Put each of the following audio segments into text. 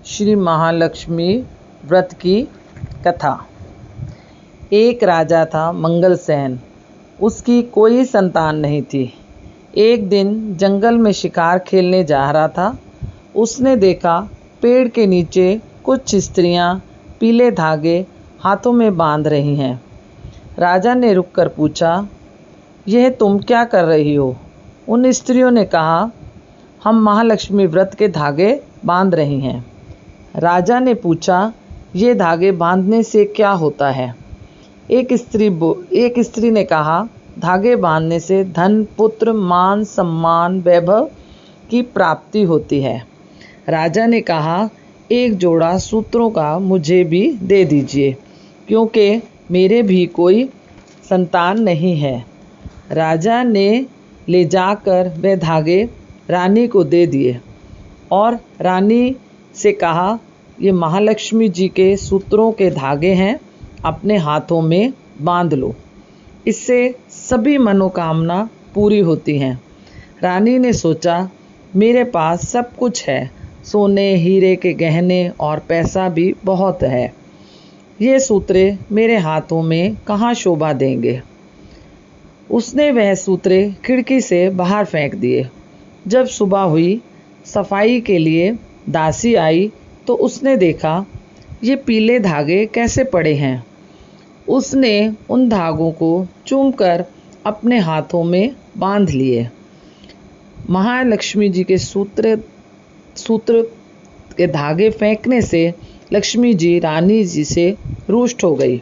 श्री महालक्ष्मी व्रत की कथा। एक राजा था मंगलसेन। उसकी कोई संतान नहीं थी। एक दिन जंगल में शिकार खेलने जा रहा था। उसने देखा पेड़ के नीचे कुछ स्त्रियां पीले धागे हाथों में बांध रही हैं। राजा ने रुककर पूछा, यह तुम क्या कर रही हो? उन स्त्रियों ने कहा, हम महालक्ष्मी व्रत के धागे बांध रही हैं। राजा ने पूछा, ये धागे बांधने से क्या होता है? एक स्त्री ने कहा, धागे बांधने से धन, पुत्र, मान, सम्मान, वैभव की प्राप्ति होती है। राजा ने कहा, एक जोड़ा सूत्रों का मुझे भी दे दीजिए, क्योंकि मेरे भी कोई संतान नहीं है। राजा ने ले जाकर वे धागे रानी को दे दिए और रानी से कहा, ये महालक्ष्मी जी के सूत्रों के धागे हैं, अपने हाथों में बांध लो, इससे सभी मनोकामना पूरी होती हैं। रानी ने सोचा, मेरे पास सब कुछ है, सोने हीरे के गहने और पैसा भी बहुत है, ये सूत्रे मेरे हाथों में कहाँ शोभा देंगे। उसने वह सूत्रे खिड़की से बाहर फेंक दिए। जब सुबह हुई, सफाई के लिए दासी आई तो उसने देखा ये पीले धागे कैसे पड़े हैं। उसने उन धागों को चूमकर अपने हाथों में बांध लिए। महालक्ष्मी जी के सूत्र के धागे फेंकने से लक्ष्मी जी रानी जी से रुष्ट हो गई,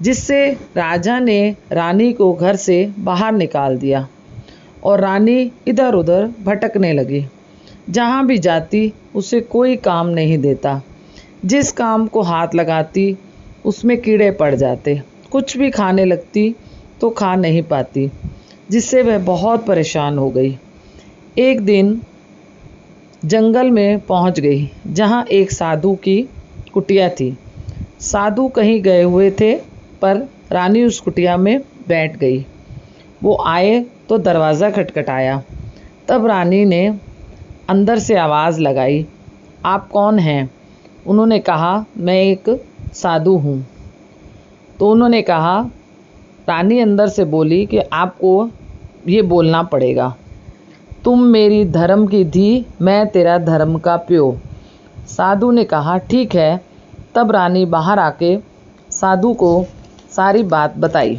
जिससे राजा ने रानी को घर से बाहर निकाल दिया और रानी इधर उधर भटकने लगी। जहाँ भी जाती उसे कोई काम नहीं देता। जिस काम को हाथ लगाती उसमें कीड़े पड़ जाते। कुछ भी खाने लगती तो खा नहीं पाती, जिससे वह बहुत परेशान हो गई। एक दिन जंगल में पहुंच गई, जहां एक साधु की कुटिया थी। साधु कहीं गए हुए थे, पर रानी उस कुटिया में बैठ गई। वो आए तो दरवाज़ा खटखटाया। तब रानी ने अंदर से आवाज़ लगाई, आप कौन हैं? उन्होंने कहा, मैं एक साधु हूँ। तो उन्होंने कहा, रानी अंदर से बोली कि आपको ये बोलना पड़ेगा, तुम मेरी धर्म की धी, मैं तेरा धर्म का प्यो। साधु ने कहा, ठीक है। तब रानी बाहर आके साधु को सारी बात बताई।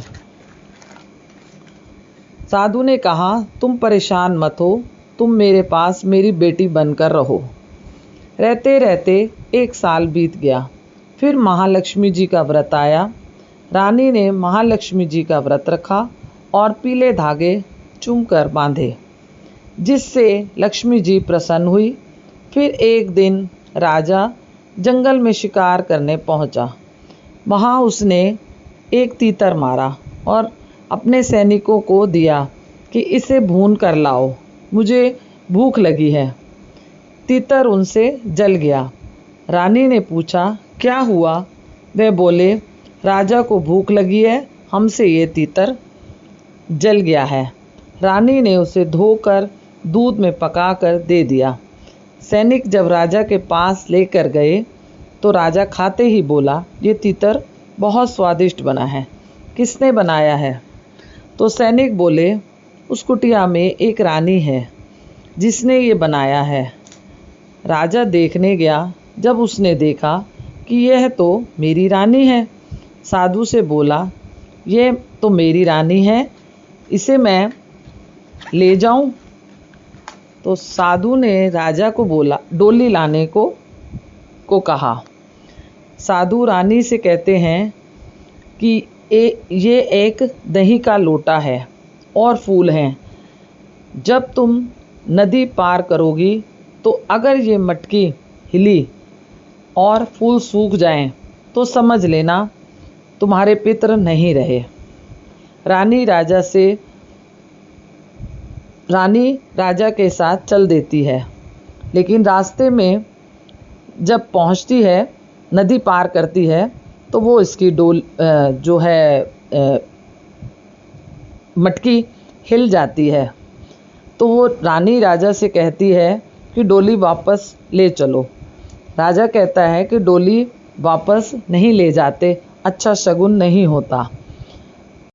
साधु ने कहा, तुम परेशान मत हो, तुम मेरे पास मेरी बेटी बनकर रहो। रहते रहते 1 साल बीत गया। फिर महालक्ष्मी जी का व्रत आया। रानी ने महालक्ष्मी जी का व्रत रखा और पीले धागे चूमकर बांधे, जिससे लक्ष्मी जी प्रसन्न हुई। फिर एक दिन राजा जंगल में शिकार करने पहुंचा। वहां उसने एक तीतर मारा और अपने सैनिकों को दिया कि इसे भून कर लाओ, मुझे भूख लगी है। तीतर उनसे जल गया। रानी ने पूछा, क्या हुआ? वे बोले, राजा को भूख लगी है, हमसे ये तीतर जल गया है। रानी ने उसे धोकर दूध में पकाकर दे दिया। सैनिक जब राजा के पास लेकर गए तो राजा खाते ही बोला, ये तीतर बहुत स्वादिष्ट बना है, किसने बनाया है? तो सैनिक बोले, उस कुटिया में एक रानी है जिसने ये बनाया है। राजा देखने गया। जब उसने देखा कि यह तो मेरी रानी है, साधु से बोला, यह तो मेरी रानी है, इसे मैं ले जाऊं? तो साधु ने राजा को बोला, डोली लाने को कहा। साधु रानी से कहते हैं कि ये एक दही का लोटा है और फूल हैं। जब तुम नदी पार करोगी तो अगर ये मटकी हिली और फूल सूख जाएं तो समझ लेना तुम्हारे पितर नहीं रहे। रानी राजा के साथ चल देती है, लेकिन रास्ते में जब पहुंचती है, नदी पार करती है, तो वो इसकी मटकी हिल जाती है। तो वो रानी राजा से कहती है कि डोली वापस ले चलो। राजा कहता है कि डोली वापस नहीं ले जाते, अच्छा शगुन नहीं होता।